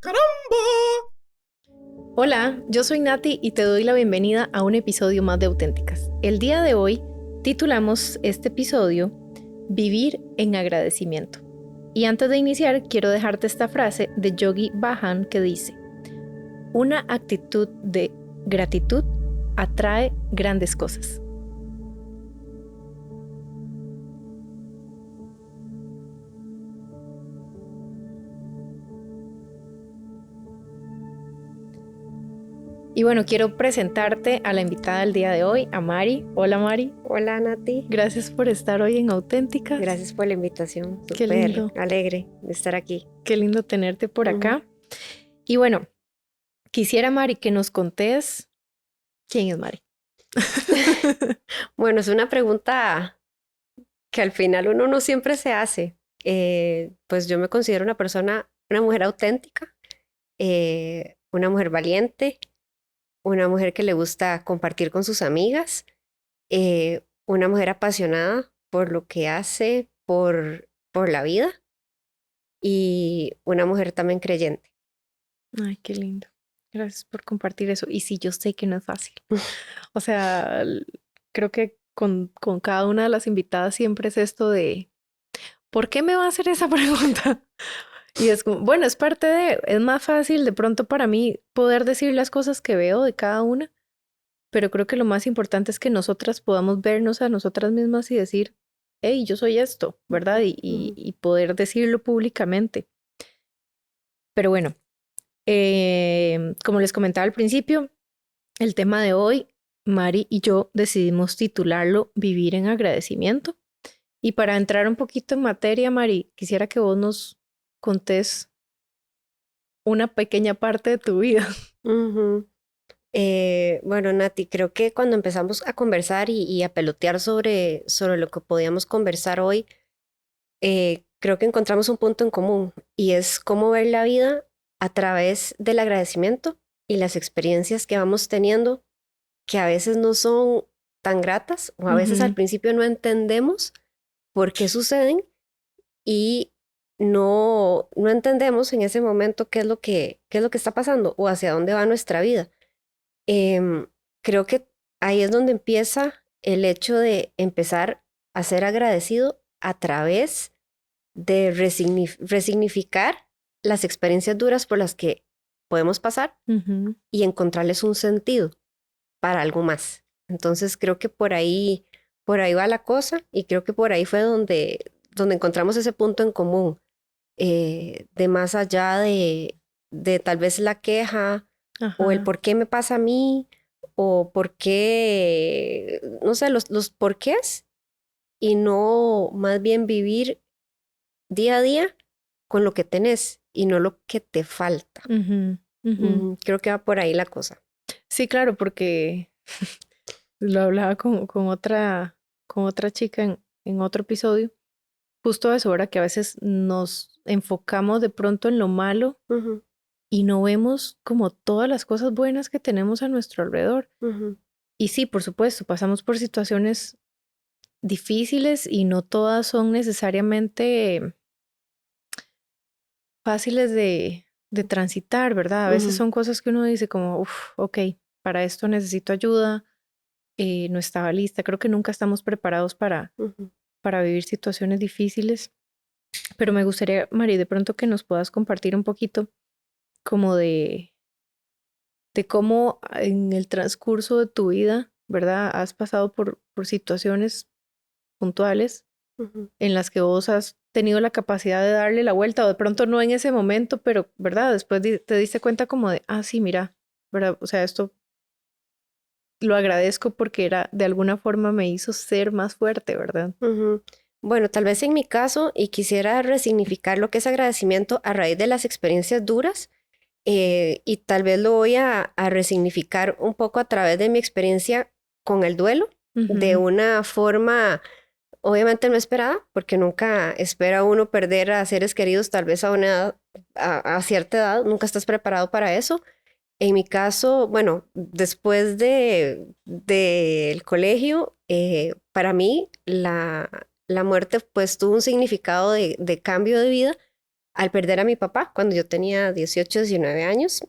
¡Caramba! Hola, yo soy Nati y te doy la bienvenida a un episodio más de Auténticas. El día de hoy titulamos este episodio Vivir en agradecimiento. Y antes de iniciar, quiero dejarte esta frase de Yogi Bhajan que dice: una actitud de gratitud atrae grandes cosas. Y bueno, quiero presentarte a la invitada del día de hoy, a Mari. Hola, Mari. Hola, Nati. Gracias por estar hoy en Auténticas. Gracias por la invitación. Qué lindo. Súper alegre de estar aquí. Qué lindo tenerte por acá. Y bueno, quisiera, Mari, que nos contés quién es Mari. Bueno, es una pregunta que al final uno no siempre se hace. Pues yo me considero una mujer auténtica, una mujer valiente, una mujer que le gusta compartir con sus amigas, una mujer apasionada por lo que hace, por la vida y una mujer también creyente. Ay, qué lindo. Gracias por compartir eso. Y sí, yo sé que no es fácil. O sea, creo que con cada una de las invitadas siempre es esto de, ¿por qué me va a hacer esa pregunta? Y es como, bueno, es parte de, es más fácil de pronto para mí poder decir las cosas que veo de cada una, pero creo que lo más importante es que nosotras podamos vernos a nosotras mismas y decir, hey, yo soy esto, ¿verdad? Y poder decirlo públicamente. Pero bueno, como les comentaba al principio, el tema de hoy, Mari y yo decidimos titularlo Vivir en agradecimiento. Y para entrar un poquito en materia, Mari, quisiera que vos nos contés una pequeña parte de tu vida. Bueno, Nati, creo que cuando empezamos a conversar y a pelotear sobre lo que podíamos conversar hoy, creo que encontramos un punto en común y es cómo ver la vida a través del agradecimiento y las experiencias que vamos teniendo, que a veces no son tan gratas o a veces al principio no entendemos por qué suceden y no entendemos en ese momento qué es lo que está pasando o hacia dónde va nuestra vida. Em, Creo que ahí es donde empieza el hecho de empezar a ser agradecido a través de resignificar las experiencias duras por las que podemos pasar y encontrarles un sentido para algo más. Entonces creo que por ahí va la cosa y creo que por ahí fue donde encontramos ese punto en común, de más allá de tal vez la queja o el Ajá. por qué me pasa a mí o por qué, no sé, los porqués y no más bien vivir día a día con lo que tenés y no lo que te falta. Creo que va por ahí la cosa. Sí, claro, porque lo hablaba con otra chica en otro episodio. Justo eso, ahora que a veces nos enfocamos de pronto en lo malo Ujú, y no vemos como todas las cosas buenas que tenemos a nuestro alrededor. ujú, Y sí, por supuesto, pasamos por situaciones difíciles y no todas son necesariamente fáciles de transitar, ¿verdad? A veces ujú, son cosas que uno dice como, uff, ok, para esto necesito ayuda, no estaba lista. Creo que nunca estamos preparados ujú. para vivir situaciones difíciles. Pero me gustaría, Mari, de pronto que nos puedas compartir un poquito como de cómo en el transcurso de tu vida, ¿verdad? Has pasado por situaciones puntuales Ujú. en las que vos has tenido la capacidad de darle la vuelta, o de pronto no en ese momento, pero, ¿verdad? Después te diste cuenta como de, ah, sí, mira, ¿verdad? O sea, esto lo agradezco porque era, de alguna forma me hizo ser más fuerte, ¿verdad? Ujú. Bueno, tal vez en mi caso, y quisiera resignificar lo que es agradecimiento a raíz de las experiencias duras, y tal vez lo voy a resignificar un poco a través de mi experiencia con el duelo, de Ujú, una forma obviamente no esperada, porque nunca espera uno perder a seres queridos, tal vez a una edad, a cierta edad, nunca estás preparado para eso. En mi caso, bueno, después del colegio, para mí la muerte pues tuvo un significado de cambio de vida al perder a mi papá cuando yo tenía 18, 19 años,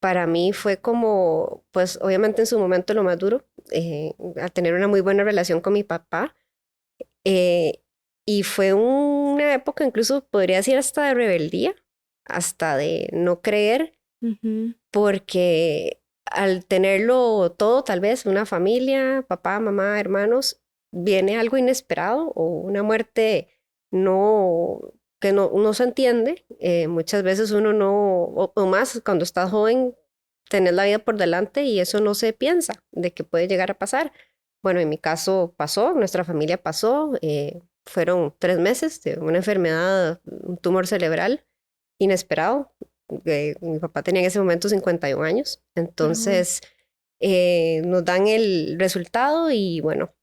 para mí fue como, pues obviamente en su momento lo más duro, a tener una muy buena relación con mi papá. eh, y fue una época incluso, podría decir, hasta de rebeldía, hasta de no creer, Ujú, porque al tenerlo todo, tal vez una familia, papá, mamá, hermanos, viene algo inesperado o una muerte no que no se entiende. Muchas veces uno no, o más cuando estás joven, tenés la vida por delante y eso no se piensa de que puede llegar a pasar. Bueno, en mi caso pasó, nuestra familia pasó, fueron 3 meses de una enfermedad, un tumor cerebral inesperado. Mi papá tenía en ese momento 51 años, pero bueno. entonces nos dan el resultado y bueno,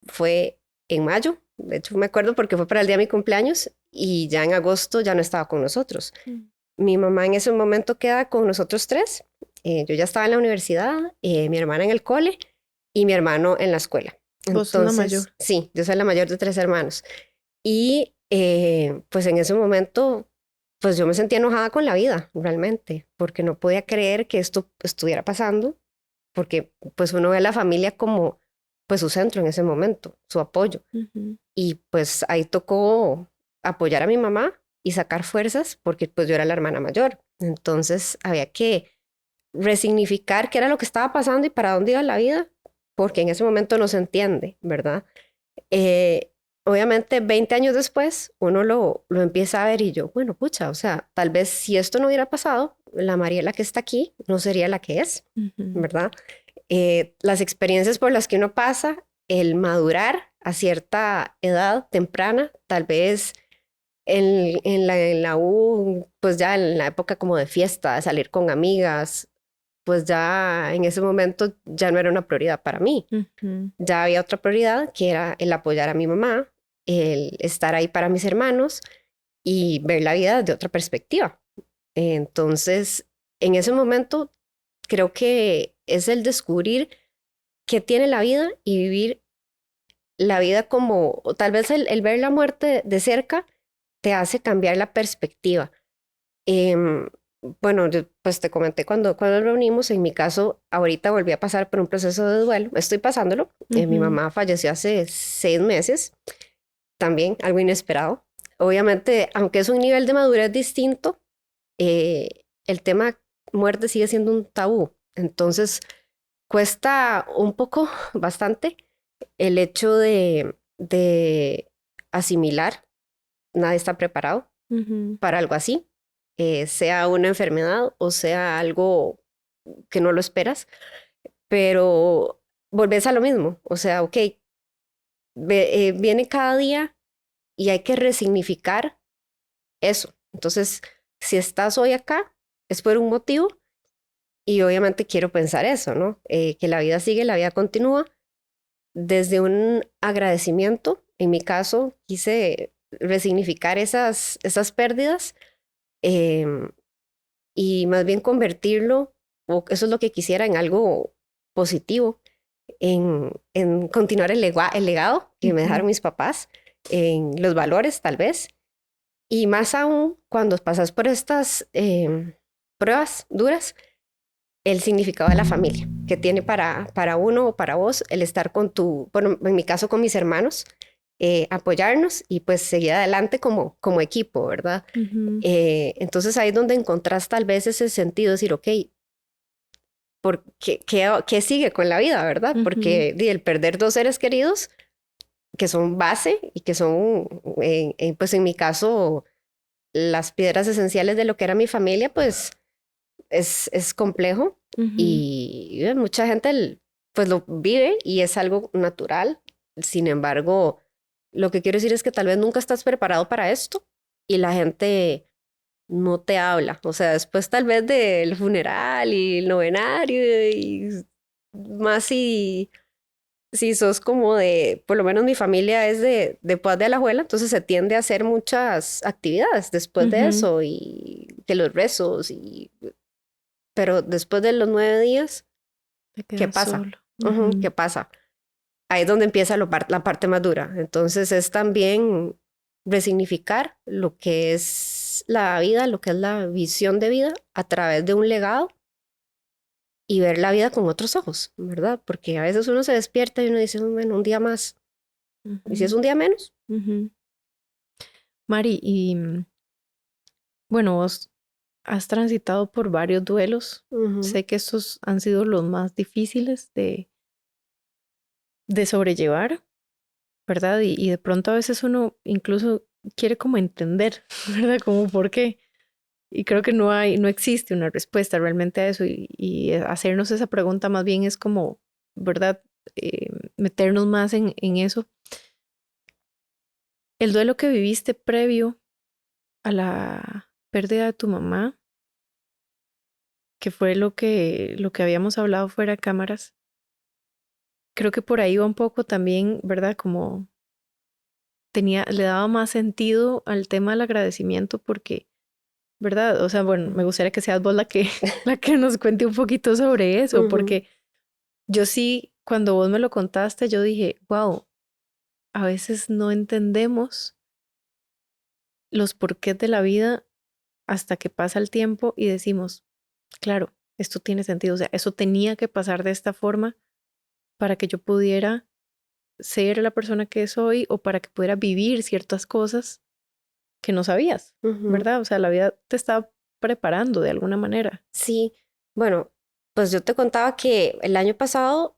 fue en mayo, de hecho me acuerdo porque fue para el día de mi cumpleaños y ya en agosto ya no estaba con nosotros. Mm. Mi mamá en ese momento queda con nosotros tres, yo ya estaba en la universidad, mi hermana en el cole y mi hermano en la escuela. Vos sos la Entonces, mayor. sí, yo soy la mayor de 3 hermanos. Y pues en ese momento, pues yo me sentía enojada con la vida, realmente, porque no podía creer que esto estuviera pasando, porque pues uno ve a la familia como pues su centro en ese momento, su apoyo. Ujú, Y pues ahí tocó apoyar a mi mamá y sacar fuerzas, porque pues yo era la hermana mayor. Entonces había que resignificar qué era lo que estaba pasando y para dónde iba la vida, porque en ese momento no se entiende, ¿verdad? Eh, Obviamente 20 años después uno lo empieza a ver y yo, bueno, pucha, o sea, tal vez si esto no hubiera pasado, la Mariela que está aquí no sería la que es, ujú. ¿verdad? Las experiencias por las que uno pasa, el madurar a cierta edad temprana, tal vez en la U, pues ya en la época como de fiesta, de salir con amigas, pues ya en ese momento ya no era una prioridad para mí. Ujú, Ya había otra prioridad que era el apoyar a mi mamá, el estar ahí para mis hermanos y ver la vida de otra perspectiva. Entonces, en ese momento, creo que es el descubrir qué tiene la vida y vivir la vida como, o tal vez el ver la muerte de cerca te hace cambiar la perspectiva. Em, bueno, pues te comenté cuando nos reunimos, en mi caso, ahorita volví a pasar por un proceso de duelo, estoy pasándolo. Mi ujú. mamá falleció hace 6 meses, también algo inesperado. Obviamente, aunque es un nivel de madurez distinto, el tema muerte sigue siendo un tabú. Entonces, cuesta un poco, bastante, el hecho de asimilar. Nadie está preparado Ujú, para algo así, sea una enfermedad o sea algo que no lo esperas, pero volvés a lo mismo. O sea, ok, viene cada día y hay que resignificar eso. Entonces, si estás hoy acá, es por un motivo y obviamente quiero pensar eso, ¿no? Que la vida sigue, la vida continúa desde un agradecimiento. En mi caso, quise resignificar esas pérdidas, em, y más bien convertirlo, o eso es lo que quisiera, en algo positivo, en continuar el legado que me ujú. dejaron mis papás, en los valores tal vez, y más aún cuando pasas por estas pruebas duras, el significado de la familia, que tiene para uno o para vos el estar con bueno, en mi caso con mis hermanos, apoyarnos y pues seguir adelante como equipo, ¿verdad? Ujú, Entonces ahí es donde encontrás tal vez ese sentido, de decir, ok, ¿qué sigue con la vida, verdad? ujú. Porque el perder dos seres queridos, que son base y que son, pues en mi caso, las piedras esenciales de lo que era mi familia, pues es complejo Ujú. y mucha gente pues lo vive y es algo natural. Sin embargo, lo que quiero decir es que tal vez nunca estás preparado para esto y la gente no te habla. O sea, después tal vez del funeral y el novenario y más si sos como por lo menos mi familia es de Paz de Alajuela, entonces se tiende a hacer muchas actividades después de Ujú. eso y que los rezos pero después de los 9 días, Te ¿qué quedas pasa? solo. Ujú, ¿qué Ujú. pasa? Ahí es donde empieza la parte más dura. Entonces es también resignificar lo que es la vida, lo que es la visión de vida a través de un legado y ver la vida con otros ojos, ¿verdad? Porque a veces uno se despierta y uno dice, bueno, un día más. ¿Y si es un día menos? Mari, y bueno, vos has transitado por varios duelos. Sé que estos han sido los más difíciles de sobrellevar, ¿verdad? Y de pronto a veces uno incluso quiere como entender, ¿verdad? Como por qué. Y creo que no existe una respuesta realmente a eso. Y hacernos esa pregunta más bien es como, ¿verdad? Meternos más en eso. El duelo que viviste previo a la pérdida de tu mamá, que fue lo que habíamos hablado fuera de cámaras, creo que por ahí va un poco también, ¿verdad? Como le daba más sentido al tema del agradecimiento porque, ¿verdad? O sea, bueno, me gustaría que seas vos la que nos cuente un poquito sobre eso, porque yo sí, cuando vos me lo contaste, yo dije, wow, a veces no entendemos los porqués de la vida hasta que pasa el tiempo y decimos, claro, esto tiene sentido, o sea, eso tenía que pasar de esta forma para que yo pudiera ser la persona que soy o para que pudiera vivir ciertas cosas que no sabías, ¿verdad? O sea, la vida te estaba preparando de alguna manera. Sí, bueno, pues yo te contaba que el año pasado,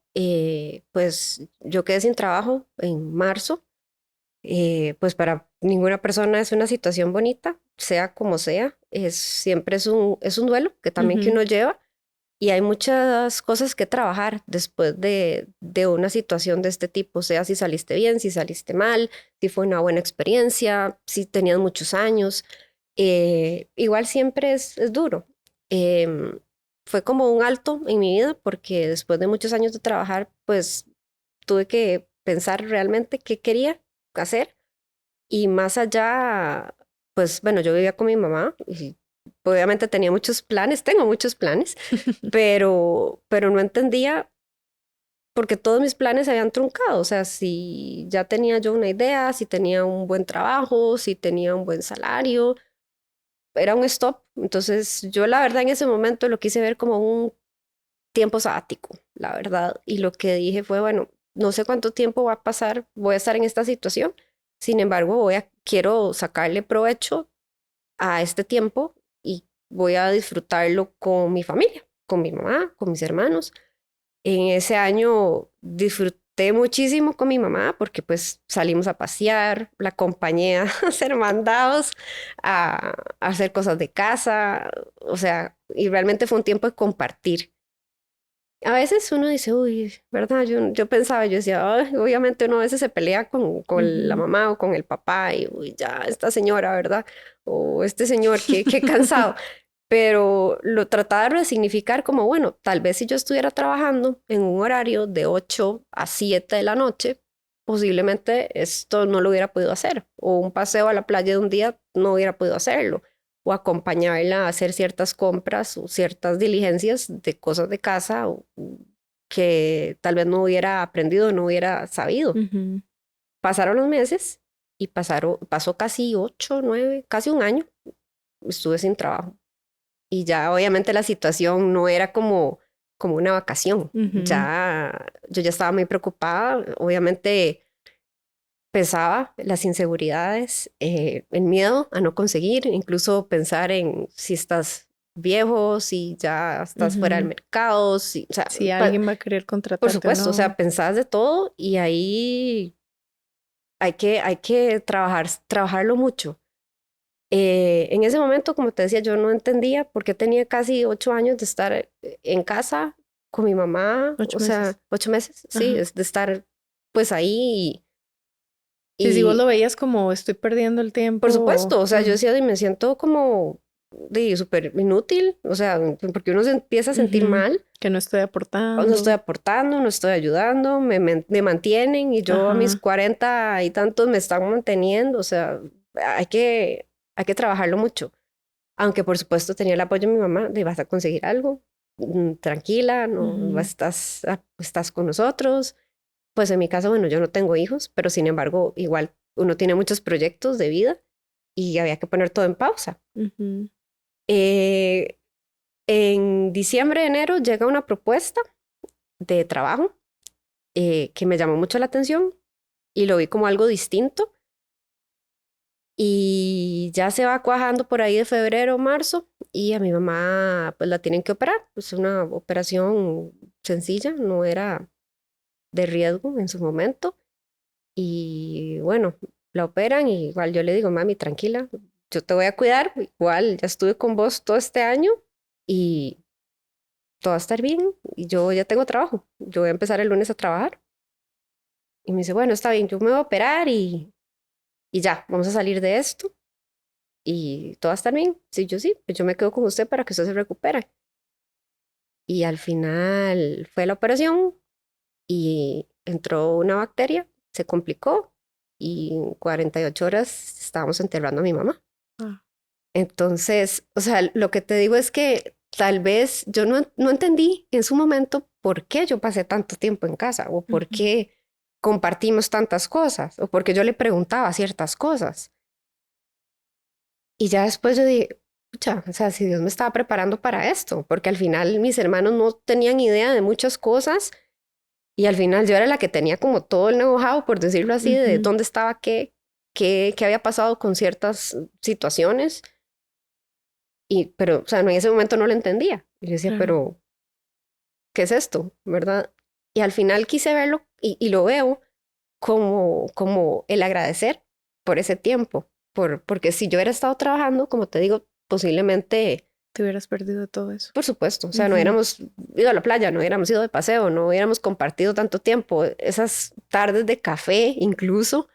pues yo quedé sin trabajo en marzo. Pues para ninguna persona es una situación bonita, sea como sea, siempre es un duelo que también que uno lleva y hay muchas cosas que trabajar después de una situación de este tipo, sea si saliste bien, si saliste mal, si fue una buena experiencia, si tenías muchos años, igual siempre es duro. Em, Fue como un alto en mi vida porque después de muchos años de trabajar, pues tuve que pensar realmente qué quería hacer y más allá, pues bueno, yo vivía con mi mamá y obviamente tenía muchos planes, tengo muchos planes, pero no entendía porque todos mis planes se habían truncado. O sea, si ya tenía yo una idea, si tenía un buen trabajo, si tenía un buen salario, era un stop. Entonces yo la verdad en ese momento lo quise ver como un tiempo sabático, la verdad. Y lo que dije fue, bueno, no sé cuánto tiempo va a pasar, voy a estar en esta situación. Sin embargo, quiero sacarle provecho a este tiempo y voy a disfrutarlo con mi familia, con mi mamá, con mis hermanos. En ese año disfruté muchísimo con mi mamá porque pues salimos a pasear, la acompañé a hacer mandados, a hacer cosas de casa, o sea, y realmente fue un tiempo de compartir. A veces uno dice, uy, ¿verdad? Yo pensaba, yo decía, "Ay, obviamente uno a veces se pelea con la mamá o con el papá y, uy, ya, esta señora, ¿verdad? O este señor, qué cansado. Pero lo trataba de resignificar como, bueno, tal vez si yo estuviera trabajando en un horario de 8 a 7 de la noche, posiblemente esto no lo hubiera podido hacer. O un paseo a la playa de un día no hubiera podido hacerlo o acompañarla a hacer ciertas compras o ciertas diligencias de cosas de casa que tal vez no hubiera aprendido, no hubiera sabido. Pasaron los meses y pasó casi 8, 9, casi un año. Estuve sin trabajo. Y ya obviamente la situación no era como una vacación. Ya, yo ya estaba muy preocupada. Obviamente pensaba las inseguridades, el miedo a no conseguir, incluso pensar en si estás viejo, si ya estás fuera del mercado, o sea, Si alguien va a querer por contratarte o supuesto, o sea, no. pensás de todo y ahí hay que trabajarlo mucho. En ese momento, como te decía, yo no entendía por qué tenía casi 8 años de estar en casa con mi mamá, 8 o meses. sea, 8 meses, sí, Ajá. es de estar pues ahí Sí, si vos lo y veías como estoy perdiendo el por tiempo. supuesto, o sea, yo decía, "Di, me siento como súper inútil, o sea, porque uno se empieza a sentir mal, Que no estoy no estoy aportando. aportando, no estoy ayudando, me mantienen y yo a mis Ajá. 40 y tantos me están manteniendo, o sea, hay que trabajarlo mucho. Aunque por supuesto tenía el apoyo de mi mamá, de vas a conseguir algo, tranquila, no estás con nosotros. Pues en mi caso, bueno, yo no tengo hijos, pero sin embargo, igual uno tiene muchos proyectos de vida y había que poner todo en pausa. Ujú. En diciembre, enero llega una propuesta de trabajo que me llamó mucho la atención y lo vi como algo distinto. Y ya se va cuajando por ahí de febrero, marzo, y a mi mamá pues la tienen que operar. Es una operación sencilla, no era de riesgo en su momento. Y bueno, la operan y igual yo le digo, mami, tranquila, yo te voy a cuidar, igual ya estuve con vos todo este año y todo va a estar bien y yo ya tengo trabajo, yo voy a empezar el lunes a trabajar. Y me dice, bueno, está bien, yo me voy a operar y ya, vamos a salir de esto y todo va a estar bien. Sí, yo sí, pues yo me quedo con usted para que usted se recupere. Y al final fue la operación y entró una bacteria, se complicó y en 48 horas estábamos enterrando a mi mamá. Ah, Entonces, o sea, lo que te digo es que tal vez yo no entendí en su momento por qué yo pasé tanto tiempo en casa o por ujú. qué compartimos tantas cosas o por qué yo le preguntaba ciertas cosas. Y ya después yo dije, pucha, o sea, si Dios me estaba preparando para esto, porque al final mis hermanos no tenían idea de muchas cosas y al final yo era la que tenía como todo el know-how, por decirlo así, de Ujú. dónde estaba qué había pasado con ciertas situaciones. Y, pero, o sea, en ese momento no lo entendía. Y yo decía, Claro. pero, ¿qué es esto? ¿Verdad? Y al final quise verlo y lo veo como el agradecer por ese tiempo, porque si yo hubiera estado trabajando, como te digo, posiblemente, Te hubieras perdido todo eso. por supuesto, o sea, no Ujú. hubiéramos ido a la playa, no hubiéramos ido de paseo, no hubiéramos compartido tanto tiempo, esas tardes de café incluso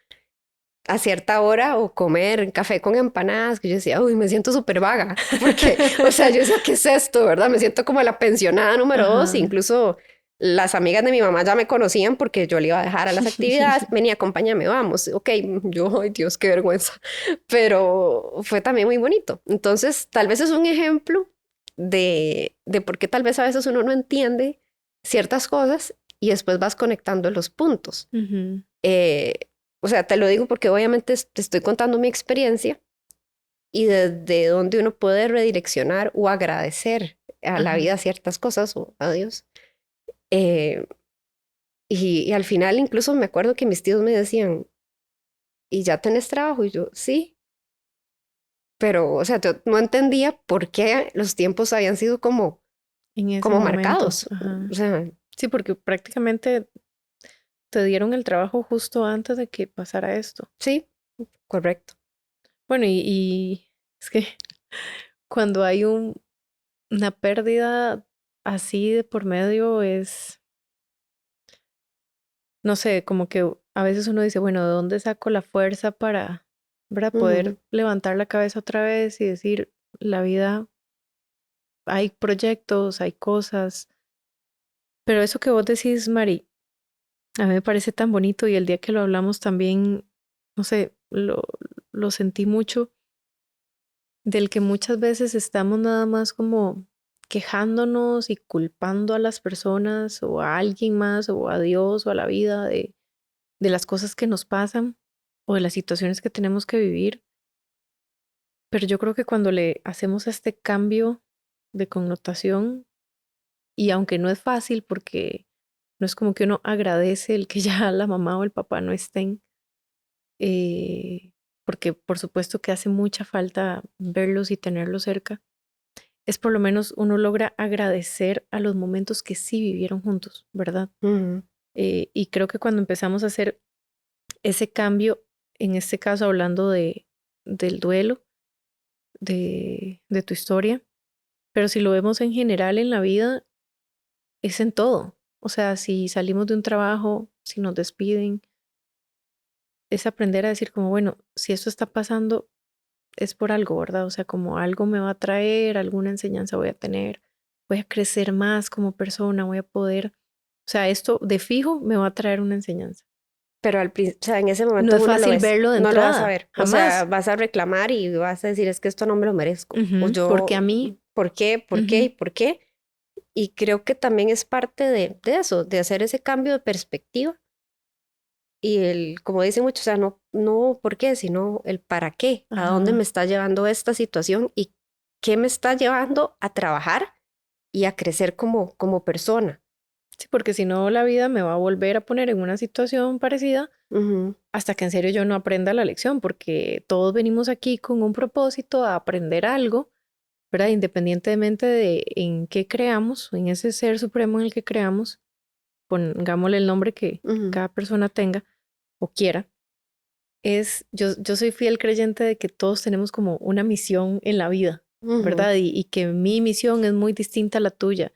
a cierta hora o comer café con empanadas, que yo decía, uy, me siento súper vaga, porque, o sea, yo decía, ¿qué es esto, verdad? Me siento como la pensionada número 2, Ajá. incluso las amigas de mi mamá ya me conocían porque yo le iba a dejar a las actividades, venía, acompáñame, vamos, ok, yo, ay Dios, qué vergüenza, pero fue también muy bonito. Entonces, tal vez es un ejemplo de por qué tal vez a veces uno no entiende ciertas cosas y después vas conectando los puntos. Ujú. Eh, o sea, te lo digo porque obviamente te estoy contando mi experiencia y desde donde uno puede redireccionar o agradecer a la Ajá. vida ciertas cosas o a Dios. Eh, y al final incluso me acuerdo que mis tíos me decían, ¿y ya tenés trabajo? Y yo, sí, pero, o sea, yo no entendía por qué los tiempos habían sido En ese como momento. marcados. O Ajá. sea, Sí, porque prácticamente te dieron el trabajo justo antes de que pasara esto. sí, correcto. Bueno, y es que cuando hay una pérdida así de por medio es, no sé, como que a veces uno dice, bueno, ¿de dónde saco la fuerza para Ujú. poder levantar la cabeza otra vez y decir, la vida, hay proyectos, hay cosas, pero eso que vos decís, Mari, a mí me parece tan bonito y el día que lo hablamos también, no sé, lo sentí mucho, del que muchas veces estamos nada más como quejándonos y culpando a las personas o a alguien más o a Dios o a la vida de las cosas que nos pasan o de las situaciones que tenemos que vivir. Pero yo creo que cuando le hacemos este cambio de connotación, y aunque no es fácil porque no es como que uno agradece el que ya la mamá o el papá no estén, eh, porque por supuesto que hace mucha falta verlos y tenerlos cerca, es por lo menos uno logra agradecer a los momentos que sí vivieron juntos, ¿verdad? Ujú. Y creo que cuando empezamos a hacer ese cambio, en este caso hablando del duelo, de tu historia, pero si lo vemos en general en la vida, es en todo. O sea, si salimos de un trabajo, si nos despiden, es aprender a decir como, bueno, si esto está pasando, es por algo, ¿verdad? O sea, como algo me va a traer, alguna enseñanza voy a tener, voy a crecer más como persona, voy a poder, o sea, esto de fijo me va a traer una enseñanza. Pero o sea, en ese No momento es uno lo fácil ves, verlo de no lo vas a entrada, ver. O sea, jamás. vas a reclamar y vas a decir, es que esto no me lo merezco. O Ujú, porque a yo, mí, ¿por qué? ¿Por qué? ¿Y ujú, por qué? Y creo que también es parte de eso, de hacer ese cambio de perspectiva como dicen muchos, o sea, no por qué, sino el para qué, a dónde me Ajá. está llevando esta situación y qué me está llevando a trabajar y a crecer como persona. Sí, porque si no, la vida me va a volver a poner en una situación parecida Ujú, hasta que en serio yo no aprenda la lección, porque todos venimos aquí con un propósito a aprender algo, ¿verdad? Independientemente de en qué creamos, en ese ser supremo en el que creamos, pongámosle el nombre que ujú, cada persona tenga o quiera, yo soy fiel creyente de que todos tenemos como una misión en la vida, ujú, ¿verdad? Y que mi misión es muy distinta a la tuya.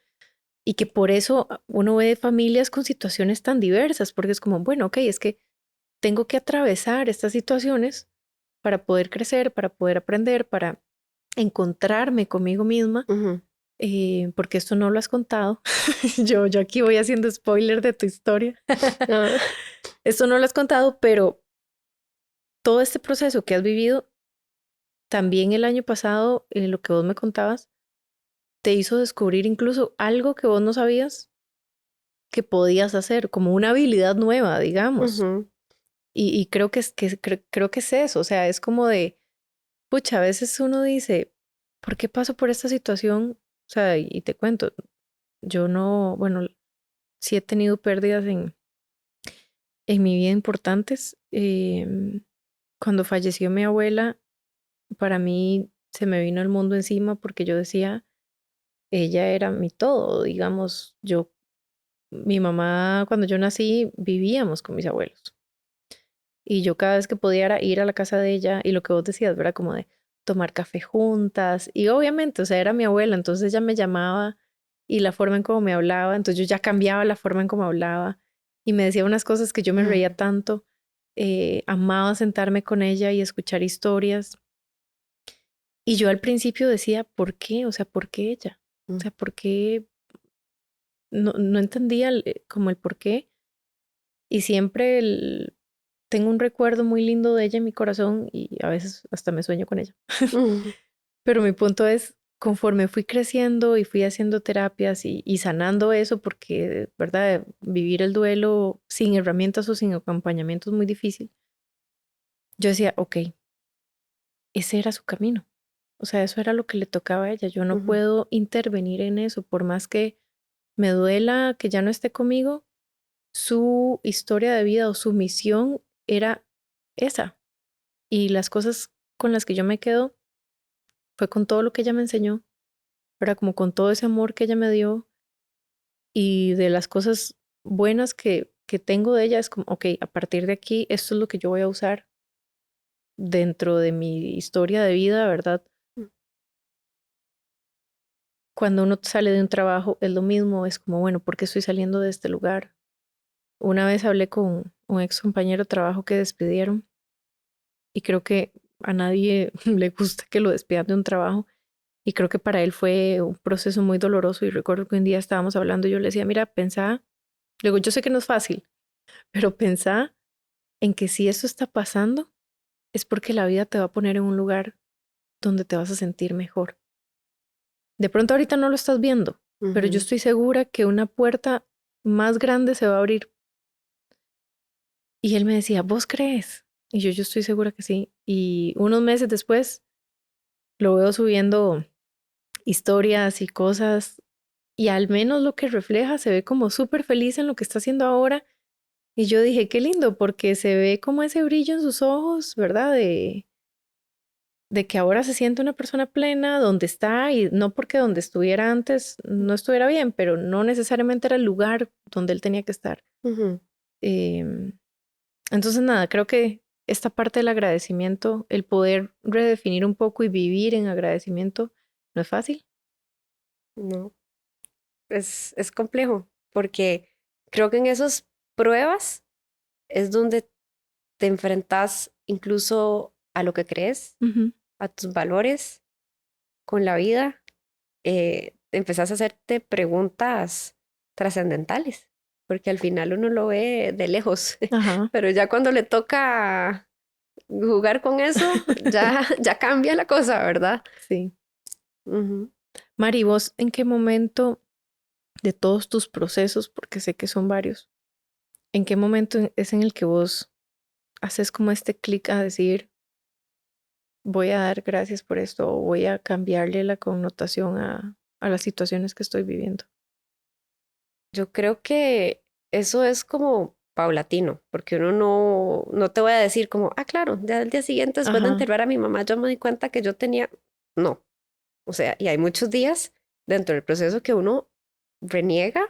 Y que por eso uno ve familias con situaciones tan diversas, porque es como, bueno, ok, es que tengo que atravesar estas situaciones para poder crecer, para poder aprender, para encontrarme conmigo misma, ujú. porque esto no lo has contado. Yo aquí voy haciendo spoiler de tu historia. Ah, Esto no lo has contado, pero todo este proceso que has vivido, también el año pasado, lo que vos me contabas, te hizo descubrir incluso algo que vos no sabías que podías hacer, como una habilidad nueva, digamos. ujú, Y creo que creo que es eso, o sea, es como de, pucha, a veces uno dice, ¿por qué paso por esta situación? O sea, y te cuento, yo no, bueno, sí he tenido pérdidas en mi vida importantes. Cuando falleció mi abuela, para mí se me vino el mundo encima porque yo decía, ella era mi todo, digamos, mi mamá, cuando yo nací, vivíamos con mis abuelos. Y yo cada vez que podía era ir a la casa de ella y lo que vos decías, ¿verdad? Como de tomar café juntas. Y obviamente, o sea, era mi abuela, entonces ella me llamaba y la forma en cómo me hablaba, entonces yo ya cambiaba la forma en cómo hablaba y me decía unas cosas que yo me reía tanto. Amaba sentarme con ella y escuchar historias. Y yo al principio decía, ¿por qué? O sea, ¿por qué ella? O ujú, sea, ¿por qué? No entendía como el por qué. Y siempre tengo un recuerdo muy lindo de ella en mi corazón y a veces hasta me sueño con ella. ujú, Pero mi punto es, conforme fui creciendo y fui haciendo terapias y sanando eso, porque, ¿verdad? Vivir el duelo sin herramientas o sin acompañamiento es muy difícil. Yo decía, ok, ese era su camino. O sea, eso era lo que le tocaba a ella. Yo no ujú, puedo intervenir en eso, por más que me duela que ya no esté conmigo, su historia de vida o su misión era esa. Y las cosas con las que yo me quedo fue con todo lo que ella me enseñó, ¿verdad? Como con todo ese amor que ella me dio y de las cosas buenas que tengo de ella, es como, ok, a partir de aquí, esto es lo que yo voy a usar dentro de mi historia de vida, ¿verdad? Cuando uno sale de un trabajo es lo mismo, es como, bueno, ¿por qué estoy saliendo de este lugar? Una vez hablé con un ex compañero de trabajo que despidieron y creo que a nadie le gusta que lo despidan de un trabajo. Y creo que para él fue un proceso muy doloroso. Y recuerdo que un día estábamos hablando y yo le decía, mira, pensá, luego yo sé que no es fácil, pero pensá en que si eso está pasando es porque la vida te va a poner en un lugar donde te vas a sentir mejor. De pronto ahorita no lo estás viendo, pero yo ujú. estoy segura que una puerta más grande se va a abrir. Y él me decía, ¿vos crees? Y yo estoy segura que sí. Y unos meses después lo veo subiendo historias y cosas y al menos lo que refleja se ve como súper feliz en lo que está haciendo ahora. Y yo dije, qué lindo, porque se ve como ese brillo en sus ojos, ¿verdad? De que ahora se siente una persona plena donde está y no porque donde estuviera antes no estuviera bien, pero no necesariamente era el lugar donde él tenía que estar. Ujú. Em, entonces, nada, creo que esta parte del agradecimiento, el poder redefinir un poco y vivir en agradecimiento, no es fácil. No, es complejo porque creo que en esas pruebas es donde te enfrentas incluso a lo que crees, Ujú. a tus valores con la vida. Empezás a hacerte preguntas trascendentales, porque al final uno lo ve de lejos, Ajá. pero ya cuando le toca jugar con eso, ya, ya cambia la cosa, ¿verdad? Sí. Ujú. Mari, ¿vos en qué momento de todos tus procesos, porque sé que son varios, ¿En qué momento es en el que vos haces como este clic a decir, voy a dar gracias por esto o voy a cambiarle la connotación a las situaciones que estoy viviendo? Yo creo que eso es como paulatino, porque uno no te voy a decir como, ah, claro, ya el día siguiente después de Ajá. enterrar a mi mamá, yo me di cuenta que yo tenía, no, o sea, y hay muchos días dentro del proceso que uno reniega,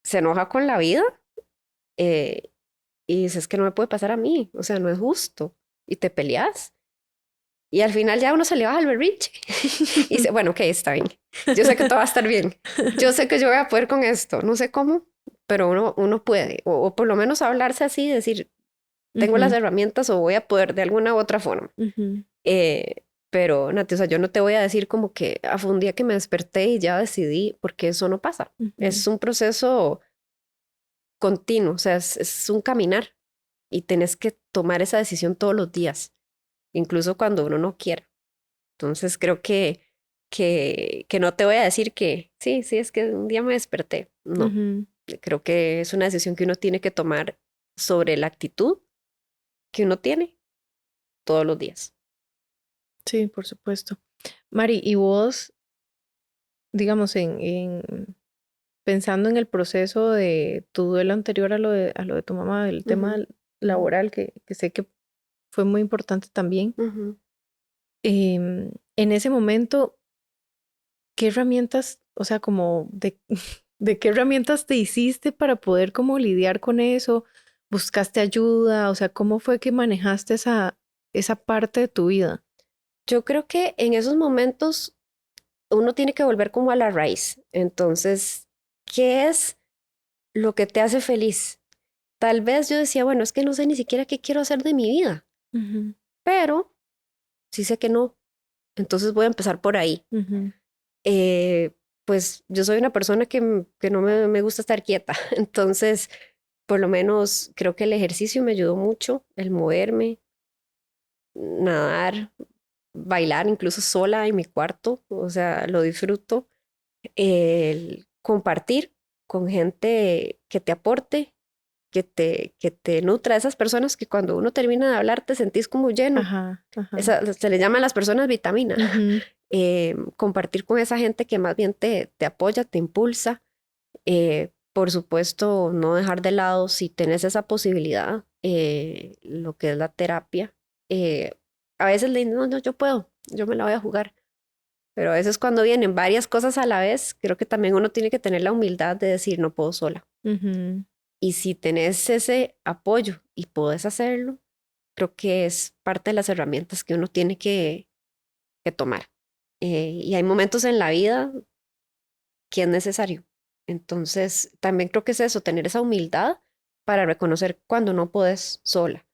se enoja con la vida eh, y dices que no me puede pasar a mí, o sea, no es justo, y te peleas. Y al final ya uno se le baja el berrinche y dice, bueno, ok, está bien. Yo sé que todo va a estar bien. Yo sé que yo voy a poder con esto. No sé cómo, pero uno puede. O por lo menos hablarse así, decir, tengo las Ujú, herramientas o voy a poder de alguna u otra forma. ujú, Pero, Nati, o sea, yo no te voy a decir como que fue un día que me desperté y ya decidí, porque eso no pasa. ujú, Es un proceso continuo, o sea, es un caminar y tenés que tomar esa decisión todos los días, incluso cuando uno no quiera. Entonces creo que no te voy a decir que sí, sí, es que un día me desperté. No, ujú. creo que es una decisión que uno tiene que tomar sobre la actitud que uno tiene todos los días. Sí, por supuesto. Mari, ¿y vos, digamos, pensando en el proceso de tu duelo anterior a lo de tu mamá, el tema Ujú, laboral, que sé que fue muy importante también, ujú. en ese momento, ¿qué herramientas, o sea, como de qué herramientas te hiciste para poder como lidiar con eso? ¿Buscaste ayuda? O sea, ¿cómo fue que manejaste esa parte de tu vida? Yo creo que en esos momentos uno tiene que volver como a la raíz. Entonces, ¿qué es lo que te hace feliz? Tal vez yo decía, bueno, es que no sé ni siquiera qué quiero hacer de mi vida, Ujú, pero sí sé que no. Entonces voy a empezar por ahí. ujú, eh, pues yo soy una persona que no me gusta estar quieta. Entonces, por lo menos creo que el ejercicio me ayudó mucho, el moverme, nadar, bailar incluso sola en mi cuarto, o sea, lo disfruto. El compartir con gente que te aporte, que te nutra, esas personas que cuando uno termina de hablar te sentís como lleno. ajá, ajá. Se le llaman las personas vitamina. Ujú, Compartir con esa gente que más bien te apoya, te impulsa. Por supuesto, no dejar de lado si tenés esa posibilidad, lo que es la terapia. Eh, a veces le dicen, no, no, yo puedo, yo me la voy a jugar. Pero a veces cuando vienen varias cosas a la vez, creo que también uno tiene que tener la humildad de decir, no puedo sola. ujú. Y si tenés ese apoyo y podés hacerlo, creo que es parte de las herramientas que uno tiene que tomar. Y hay momentos en la vida que es necesario. Entonces, también creo que es eso, tener esa humildad para reconocer cuando no puedes sola.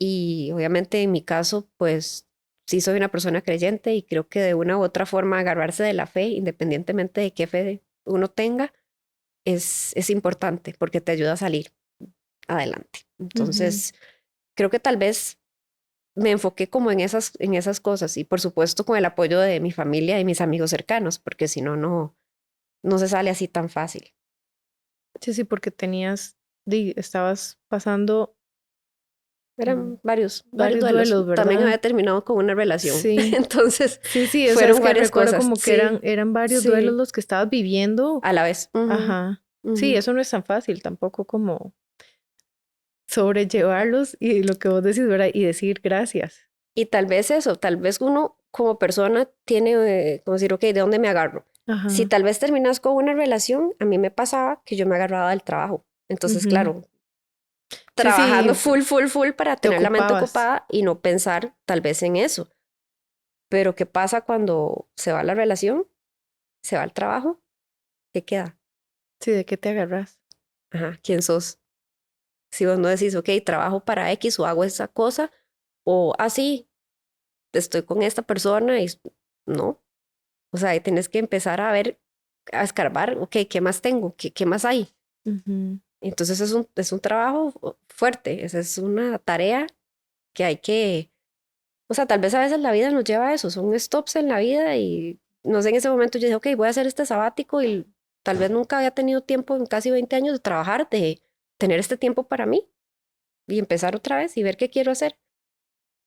Y obviamente en mi caso, pues sí soy una persona creyente y creo que de una u otra forma agarrarse de la fe, independientemente de qué fe uno tenga, es importante porque te ayuda a salir adelante. Ujú. Entonces, creo que tal vez me enfoqué como en esas cosas y por supuesto con el apoyo de mi familia y mis amigos cercanos, porque si no, no se sale así tan fácil. Sí, sí, porque estabas pasando mm, Eran varios varios duelos. duelos, También ¿verdad? había terminado con una relación. Sí, Entonces, sí, sí, o sea, es fueron que varias recuerdo cosas. como que eran, Sí, eran varios duelos sí, los que estabas viviendo. a la vez. Ujú, Ajá. Sí, ujú. eso no es tan fácil tampoco como sobrellevarlos y lo que vos decís, ¿verdad? Y decir gracias. Y tal vez eso, tal vez uno como persona tiene, como decir, ok, ¿de dónde me agarro? Si Ajá. tal vez terminas con una relación, a mí me pasaba que yo me agarraba del trabajo. Entonces, Ujú. claro, Sí, trabajando sí, full, full, full para te tener la mente ocupabas. ocupada y no pensar tal vez en eso. Pero ¿qué pasa cuando se va la relación, se va el trabajo? ¿Qué queda? Sí, ¿de qué te agarras? Ajá, ¿quién sos? Si vos no decís, ok, trabajo para X o hago esa cosa, o así, estoy con esta persona y no. O sea, ahí tienes que empezar a ver, a escarbar, ok, ¿qué más tengo? ¿Qué más hay? Ujú, Entonces es un trabajo fuerte, esa es una tarea que hay que, o sea, tal vez a veces la vida nos lleva a eso, son stops en la vida y no sé, en ese momento yo dije, ok, voy a hacer este sabático y tal vez nunca había tenido tiempo en casi 20 años de trabajar, tener este tiempo para mí y empezar otra vez y ver qué quiero hacer.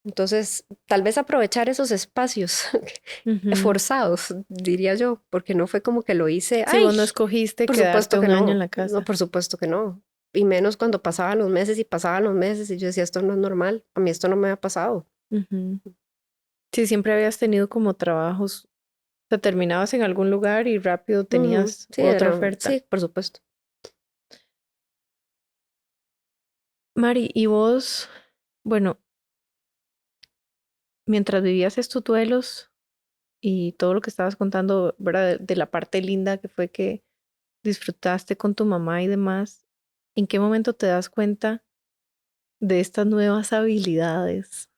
Entonces, tal vez aprovechar esos espacios Ujú. forzados, diría yo, porque no fue como que lo hice, Si ay, vos no escogiste por quedarte supuesto que un año en no, la no, casa. por supuesto que no. Y menos cuando pasaban los meses y pasaban los meses y yo decía, esto no es normal, a mí esto no me ha pasado. Ujú. Sí, siempre habías tenido como trabajos, o sea, terminabas en algún lugar y rápido Ujú. tenías Sí, otra oferta. sí, por supuesto. Mari, y vos, bueno, mientras vivías estos duelos y todo lo que estabas contando, ¿verdad? De la parte linda que fue que disfrutaste con tu mamá y demás, ¿en qué momento te das cuenta de estas nuevas habilidades?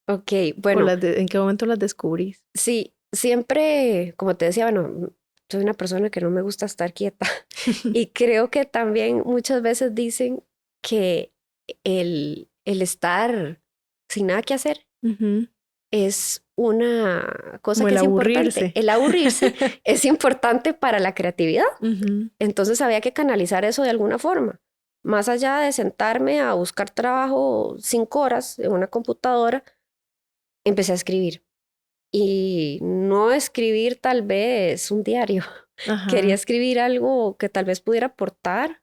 Ok, ¿O bueno, en qué momento las descubrís? sí, siempre, como te decía, bueno, soy una persona que no me gusta estar quieta y creo que también muchas veces dicen que el estar sin nada que hacer Ujú. es una cosa Como que el es importante. aburrirse. El aburrirse es importante para la creatividad. Ujú. Entonces había que canalizar eso de alguna forma. Más allá de sentarme a buscar trabajo 5 horas en una computadora, empecé a escribir. Y no escribir tal vez un diario. Quería Ajá. escribir algo que tal vez pudiera aportar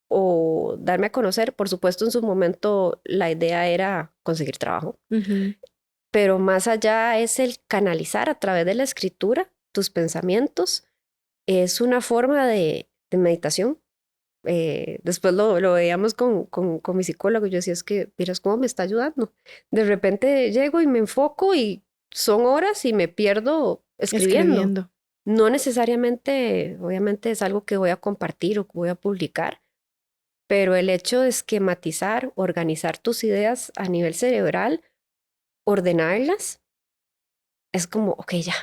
o darme a conocer. Por supuesto, en su momento la idea era conseguir trabajo, Ujú. pero más allá es el canalizar a través de la escritura tus pensamientos. Es una forma de meditación. Después lo veíamos con mi psicólogo. Yo decía, es que, miras cómo me está ayudando. De repente llego y me enfoco y son horas y me pierdo escribiendo. Escribiendo. No necesariamente, obviamente es algo que voy a compartir o que voy a publicar, pero el hecho de esquematizar, organizar tus ideas a nivel cerebral, ordenarlas, es como, ok, ya,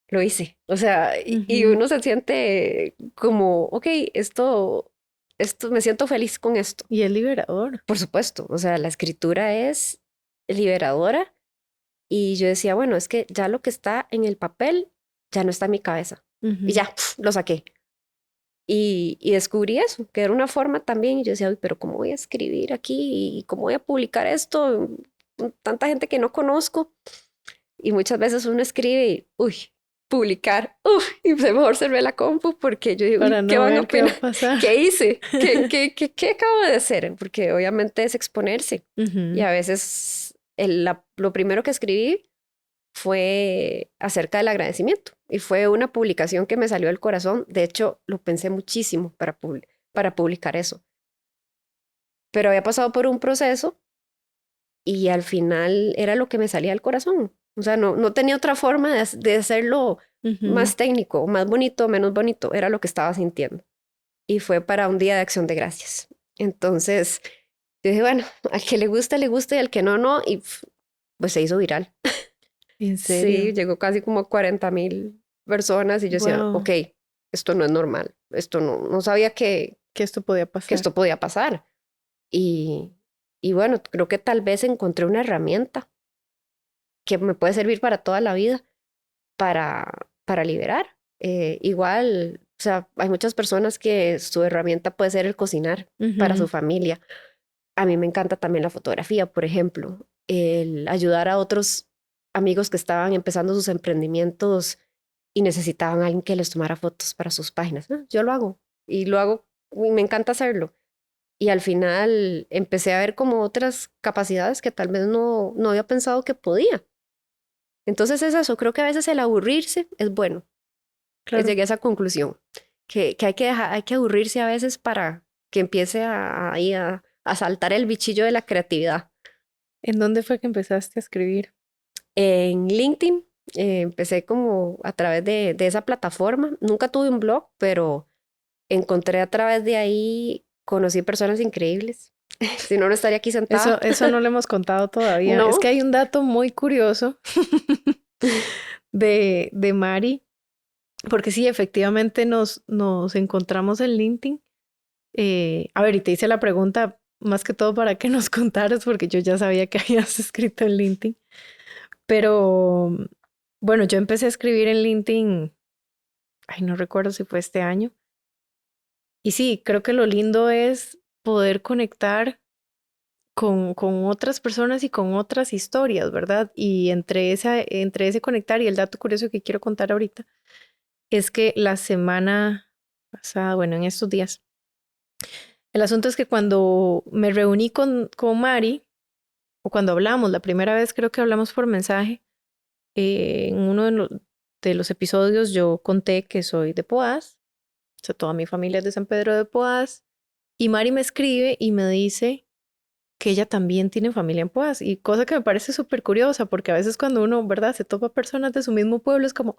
lo hice. O sea, y Ujú. uno se siente como, ok, esto, me siento feliz con esto. Y es liberador. Por supuesto, o sea, la escritura es liberadora y yo decía, bueno, es que ya lo que está en el papel ya no está en mi cabeza y Ujú. ya, lo saqué. Y descubrí eso, que era una forma también. Y yo decía, uy, pero ¿cómo voy a escribir aquí? ¿Y cómo voy a publicar esto? Con tanta gente que no conozco. Y muchas veces uno escribe y, uy, publicar, y mejor se ve la compu porque yo digo, uy, Para ¿qué no van a ver qué va opinar? a pasar. ¿Qué hice? ¿Qué acabo de hacer? Porque obviamente es exponerse. Y Ujú. a veces lo primero que escribí fue acerca del agradecimiento y fue una publicación que me salió del corazón. De hecho, lo pensé muchísimo para publicar eso, pero había pasado por un proceso y al final era lo que me salía del corazón. O sea, no tenía otra forma de hacerlo Ujú. más técnico, más bonito, menos bonito, era lo que estaba sintiendo. Y fue para un día de acción de gracias. Entonces, yo dije, bueno, al que le gusta y al que no, no, y pues se hizo viral. ¿En Sí, serio? llegó casi como a 40,000 personas y yo decía, Wow. ok, esto no es normal, esto no sabía Que esto podía que pasar. esto podía pasar. Y, y bueno, creo que tal vez encontré una herramienta que me puede servir para toda la vida, para liberar. Igual, o sea, hay muchas personas que su herramienta puede ser el cocinar para Ujú. su familia. A mí me encanta también la fotografía, por ejemplo, el ayudar a otros amigos que estaban empezando sus emprendimientos y necesitaban a alguien que les tomara fotos para sus páginas. Yo lo hago y lo hago y me encanta hacerlo. Y al final empecé a ver como otras capacidades que tal vez no había pensado que podía. Entonces es eso, creo que a veces el aburrirse es bueno. Claro. Llegué a esa conclusión, que hay que aburrirse a veces para que empiece ahí a saltar el bichillo de la creatividad. ¿En dónde fue que empezaste a escribir? En LinkedIn empecé como a través de esa plataforma. Nunca tuve un blog, pero encontré a través de ahí, conocí personas increíbles. Si no, no estaría aquí sentada. Eso no lo hemos contado todavía. Es que No. hay un dato muy curioso de Mari, porque sí, efectivamente nos encontramos en LinkedIn. A ver, y te hice la pregunta más que todo para que nos contaras, porque yo ya sabía que habías escrito en LinkedIn. Pero bueno, yo empecé a escribir en LinkedIn, ay, no recuerdo si fue este año. Y sí, creo que lo lindo es poder conectar con otras personas y con otras historias, ¿verdad? Y entre ese conectar y el dato curioso que quiero contar ahorita es que la semana pasada, bueno, en estos días, el asunto es que cuando me reuní con Mari, o cuando hablamos, la primera vez creo que hablamos por mensaje, en uno de los episodios yo conté que soy de Poás, o sea, toda mi familia es de San Pedro de Poás, y Mari me escribe y me dice que ella también tiene familia en Poás, y cosa que me parece súper curiosa, porque a veces cuando uno, ¿verdad?, se topa personas de su mismo pueblo, es como,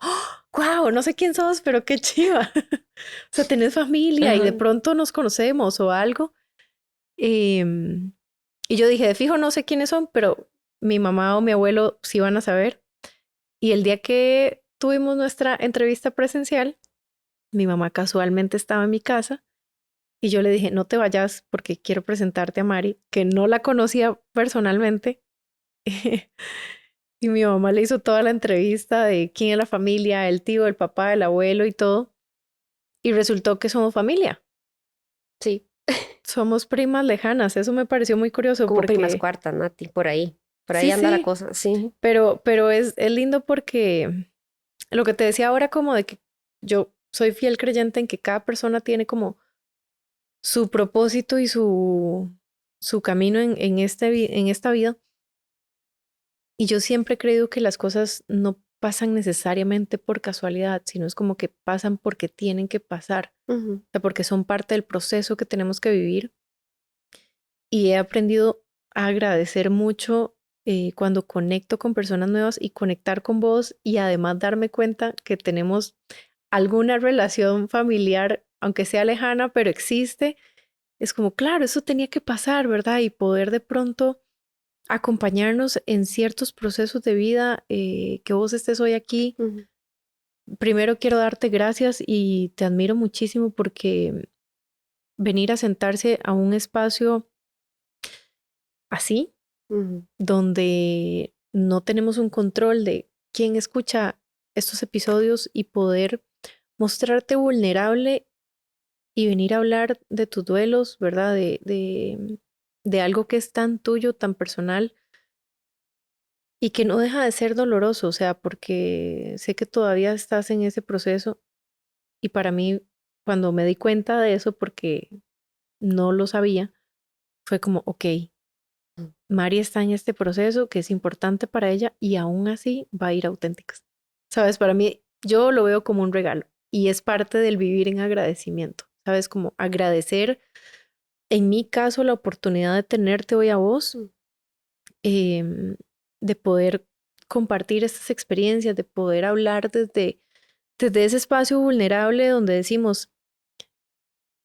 wow, no sé quién sos, pero qué chiva. O sea, tenés familia y de Ajá. pronto nos conocemos o algo. Em, y yo dije, de fijo, no sé quiénes son, pero mi mamá o mi abuelo sí van a saber. Y el día que tuvimos nuestra entrevista presencial, mi mamá casualmente estaba en mi casa y yo le dije, no te vayas porque quiero presentarte a Mari, que no la conocía personalmente. Y mi mamá le hizo toda la entrevista de quién es la familia, el tío, el papá, el abuelo y todo. Y resultó que somos familia. Sí, Somos primas lejanas. Eso me pareció muy curioso como primas porque cuartas, Nati, por ahí. Por ahí sí, anda la sí, cosa, sí. pero es lindo porque lo que te decía ahora como de que yo soy fiel creyente en que cada persona tiene como su propósito y su camino en esta vida. Y yo siempre he creído que las cosas no pasan necesariamente por casualidad, sino es como que pasan porque tienen que pasar, Ujú, o sea, porque son parte del proceso que tenemos que vivir. Y he aprendido a agradecer mucho cuando conecto con personas nuevas y conectar con vos y además darme cuenta que tenemos alguna relación familiar, aunque sea lejana, pero existe. Es como, claro, eso tenía que pasar, ¿verdad? Y poder de pronto acompañarnos en ciertos procesos de vida, que vos estés hoy aquí. ujú, Primero quiero darte gracias y te admiro muchísimo porque venir a sentarse a un espacio así, ujú, donde no tenemos un control de quién escucha estos episodios y poder mostrarte vulnerable y venir a hablar de tus duelos, ¿verdad? De algo que es tan tuyo, tan personal y que no deja de ser doloroso, o sea, porque sé que todavía estás en ese proceso y para mí, cuando me di cuenta de eso, porque no lo sabía, fue como, ok, Mari está en este proceso que es importante para ella y aún así va a ir a Auténticas. Sabes, para mí yo lo veo como un regalo y es parte del vivir en agradecimiento. Sabes, como agradecer, en mi caso, la oportunidad de tenerte hoy a vos, ujú, em, de poder compartir estas experiencias, de poder hablar desde ese espacio vulnerable donde decimos,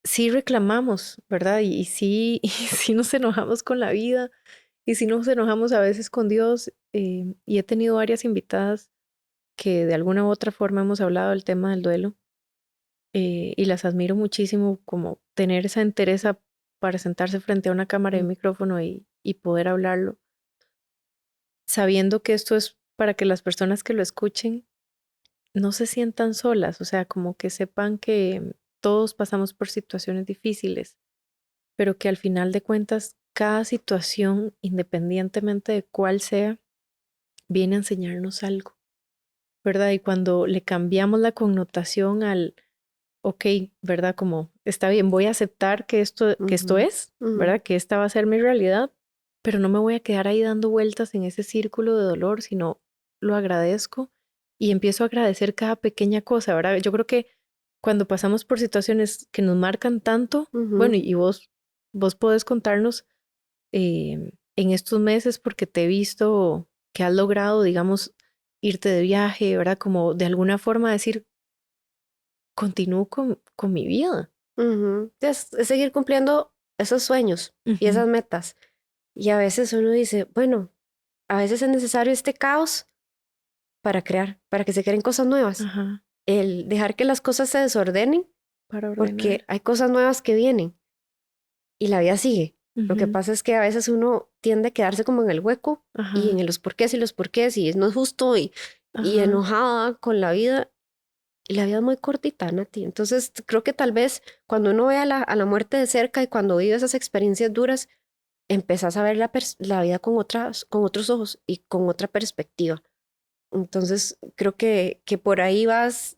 sí reclamamos, ¿verdad? Y sí, y sí nos enojamos con la vida y sí nos enojamos a veces con Dios. Y he tenido varias invitadas que de alguna u otra forma hemos hablado del tema del duelo, y las admiro muchísimo como tener esa entereza para sentarse frente a una cámara y un ujú, micrófono y poder hablarlo, sabiendo que esto es para que las personas que lo escuchen no se sientan solas, o sea, como que sepan que todos pasamos por situaciones difíciles, pero que al final de cuentas cada situación, independientemente de cuál sea, viene a enseñarnos algo, ¿verdad? Y cuando le cambiamos la connotación al, ok, ¿verdad? Como, está bien, voy a aceptar que esto ujú, es, ujú, ¿verdad? Que esta va a ser mi realidad, pero no me voy a quedar ahí dando vueltas en ese círculo de dolor, sino lo agradezco y empiezo a agradecer cada pequeña cosa, ¿verdad? Yo creo que cuando pasamos por situaciones que nos marcan tanto, bueno, ujú. y vos podés contarnos en estos meses porque te he visto que has logrado, digamos, irte de viaje, ¿verdad? Como de alguna forma decir, continúo con mi vida. Ujú. Es seguir cumpliendo esos sueños y Ujú. esas metas. Y a veces uno dice, bueno, a veces es necesario este caos para crear, para que se creen cosas nuevas. Ajá, El dejar que las cosas se desordenen, para porque ordenar. hay cosas nuevas que vienen y la vida sigue. Lo que Ujú. pasa es que a veces uno tiende a quedarse como en el hueco y Ajá, en los porqués y no es justo y ajá, enojada con la vida. Y la vida es muy cortita, Nati. Entonces, creo que tal vez cuando uno ve a la muerte de cerca y cuando vive esas experiencias duras, empezás a ver la vida con otros ojos y con otra perspectiva. Entonces, creo que por ahí vas,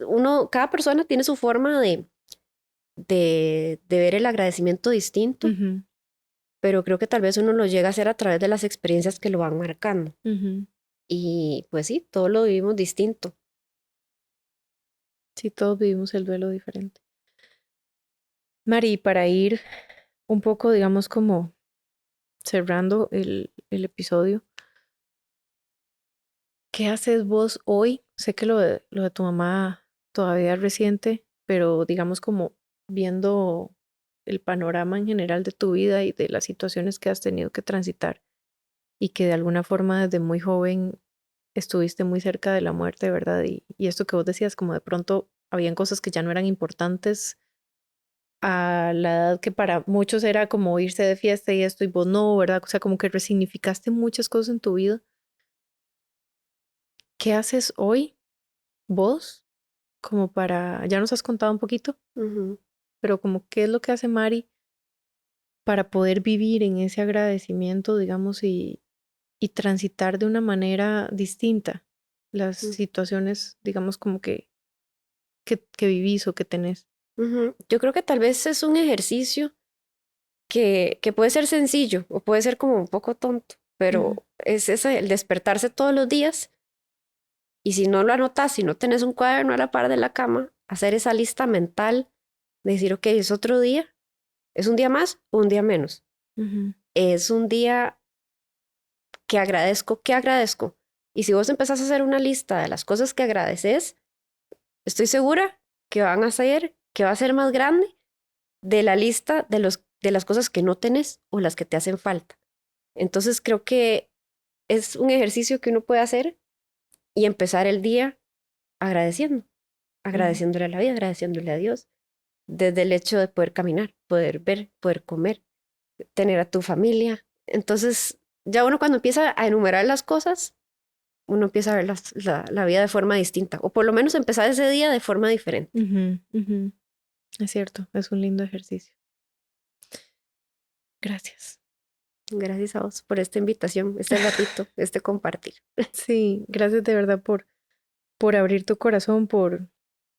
cada persona tiene su forma de ver el agradecimiento distinto, Ujú, pero creo que tal vez uno lo llega a hacer a través de las experiencias que lo van marcando. ujú. Y pues sí, todos lo vivimos distinto. Sí, todos vivimos el duelo diferente. Mari, para ir un poco, digamos, como cerrando el episodio, ¿qué haces vos hoy? Sé que lo de tu mamá todavía es reciente, pero digamos como viendo el panorama en general de tu vida y de las situaciones que has tenido que transitar y que de alguna forma desde muy joven estuviste muy cerca de la muerte, ¿verdad? Y esto que vos decías, como de pronto habían cosas que ya no eran importantes a la edad que para muchos era como irse de fiesta y esto y vos no, ¿verdad? O sea, como que resignificaste muchas cosas en tu vida. ¿Qué haces hoy vos como para, ya nos has contado un poquito, Ujú, pero como qué es lo que hace Mari para poder vivir en ese agradecimiento, digamos, y transitar de una manera distinta las ujú, situaciones, digamos, como que vivís o que tenés? ujú. Yo creo que tal vez es un ejercicio que puede ser sencillo o puede ser como un poco tonto, Ujú, pero es ese, el despertarse todos los días y si no lo anotas, si no tenés un cuaderno a la par de la cama, hacer esa lista mental, de decir, ok, es otro día, es un día más o un día menos, ujú, es un día que agradezco, ¿qué agradezco? Y si vos empezás a hacer una lista de las cosas que agradeces, estoy segura que van a ser, que va a ser más grande de la lista de las cosas que no tenés o las que te hacen falta. Entonces creo que es un ejercicio que uno puede hacer y empezar el día agradeciendo, ujú, agradeciéndole a la vida, agradeciéndole a Dios, desde el hecho de poder caminar, poder ver, poder comer, tener a tu familia. Entonces, ya uno cuando empieza a enumerar las cosas, uno empieza a ver la vida de forma distinta, o por lo menos empezar ese día de forma diferente. ujú, ujú. Es cierto, es un lindo ejercicio. Gracias. Gracias a vos por esta invitación, este ratito, este compartir. Sí, gracias de verdad por abrir tu corazón, por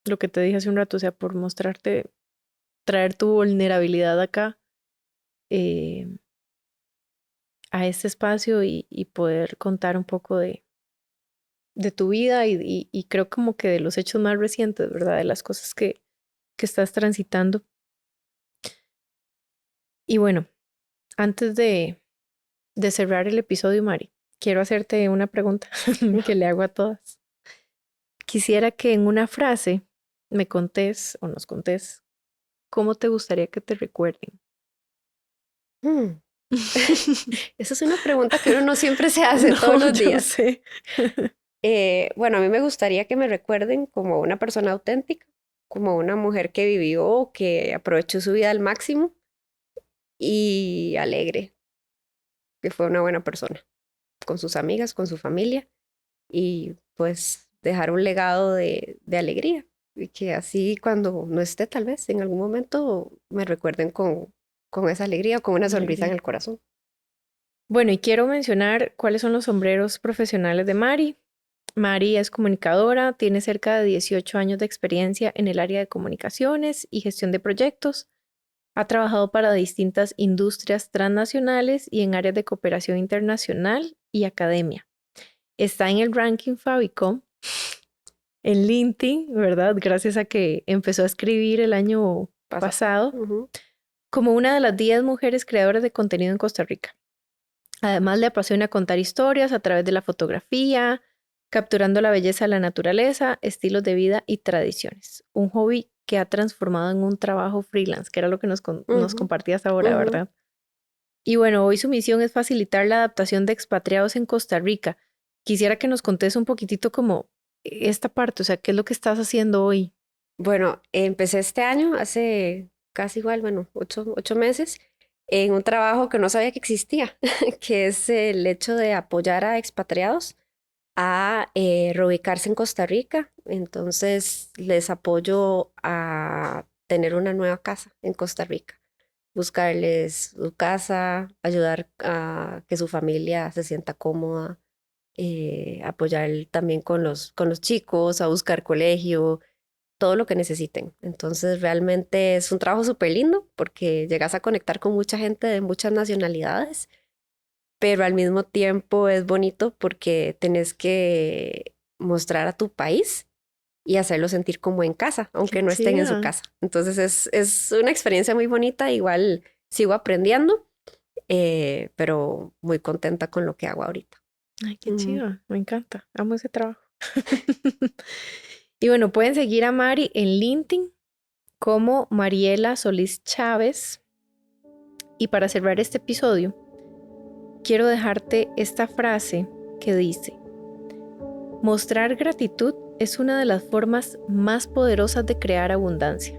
lo que te dije hace un rato, o sea, por mostrarte, traer tu vulnerabilidad acá eh, a este espacio y poder contar un poco de tu vida y creo como que de los hechos más recientes, ¿verdad? De las cosas que estás transitando. Y bueno, antes de cerrar el episodio, Mari, quiero hacerte una pregunta que le hago a todas. Quisiera que en una frase me contés o nos contés cómo te gustaría que te recuerden. Hmm. Esa es una pregunta que uno no siempre se hace todos No, los yo días. sé. Bueno, a mí me gustaría que me recuerden como una persona auténtica, como una mujer que vivió, que aprovechó su vida al máximo y alegre, que fue una buena persona, con sus amigas, con su familia y pues dejar un legado de alegría y que así cuando no esté tal vez en algún momento me recuerden con esa alegría o con una sonrisa en Alegría. el corazón. Bueno, y quiero mencionar cuáles son los sombreros profesionales de Mari. Mari es comunicadora, tiene cerca de 18 años de experiencia en el área de comunicaciones y gestión de proyectos. Ha trabajado para distintas industrias transnacionales y en áreas de cooperación internacional y academia. Está en el ranking Fabicom, en LinkedIn, ¿verdad? Gracias a que empezó a escribir el año Pasa. pasado Ujú, como una de las 10 mujeres creadoras de contenido en Costa Rica. Además, le apasiona contar historias a través de la fotografía, capturando la belleza de la naturaleza, estilos de vida y tradiciones. Un hobby que ha transformado en un trabajo freelance, que era lo que nos ujú, compartías ahora, ujú. ¿verdad? Y bueno, hoy su misión es facilitar la adaptación de expatriados en Costa Rica. Quisiera que nos contes un poquitito como esta parte, o sea, ¿qué es lo que estás haciendo hoy? Bueno, empecé este año, hace casi igual, bueno, 8 meses, en un trabajo que no sabía que existía, que es el hecho de apoyar a expatriados a reubicarse en Costa Rica. Entonces les apoyo a tener una nueva casa en Costa Rica, buscarles su casa, ayudar a que su familia se sienta cómoda, apoyar también con los chicos, a buscar colegio, todo lo que necesiten. Entonces realmente es un trabajo súper lindo porque llegas a conectar con mucha gente de muchas nacionalidades, pero al mismo tiempo es bonito porque tenés que mostrar a tu país y hacerlo sentir como en casa, Qué aunque no estén en su chiva. casa. Entonces es una experiencia muy bonita, igual sigo aprendiendo, pero muy contenta con lo que hago ahorita. Ay, qué Ujú. chiva. Me encanta. Amo ese trabajo. Y bueno, pueden seguir a Mari en LinkedIn como Mariela Solís Chávez. Y para cerrar este episodio, quiero dejarte esta frase que dice: mostrar gratitud es una de las formas más poderosas de crear abundancia.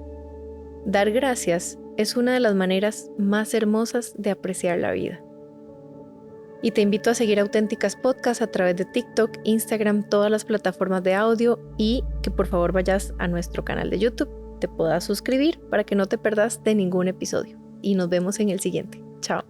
Dar gracias es una de las maneras más hermosas de apreciar la vida. Y te invito a seguir Auténticas Podcast a través de TikTok, Instagram, todas las plataformas de audio, y que por favor vayas a nuestro canal de YouTube, te puedas suscribir para que no te perdas de ningún episodio. Y nos vemos en el siguiente. Chao.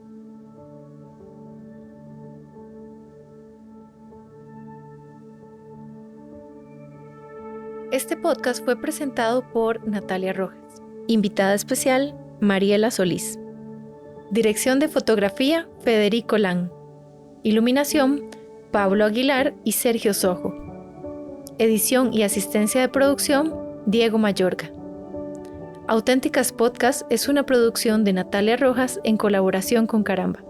Este podcast fue presentado por Natalia Rojas. Invitada especial, Mariela Solís. Dirección de fotografía, Federico Lang. Iluminación, Pablo Aguilar y Sergio Sojo. Edición y asistencia de producción, Diego Mayorga. Auténticas Podcast es una producción de Natalia Rojas en colaboración con Caramba.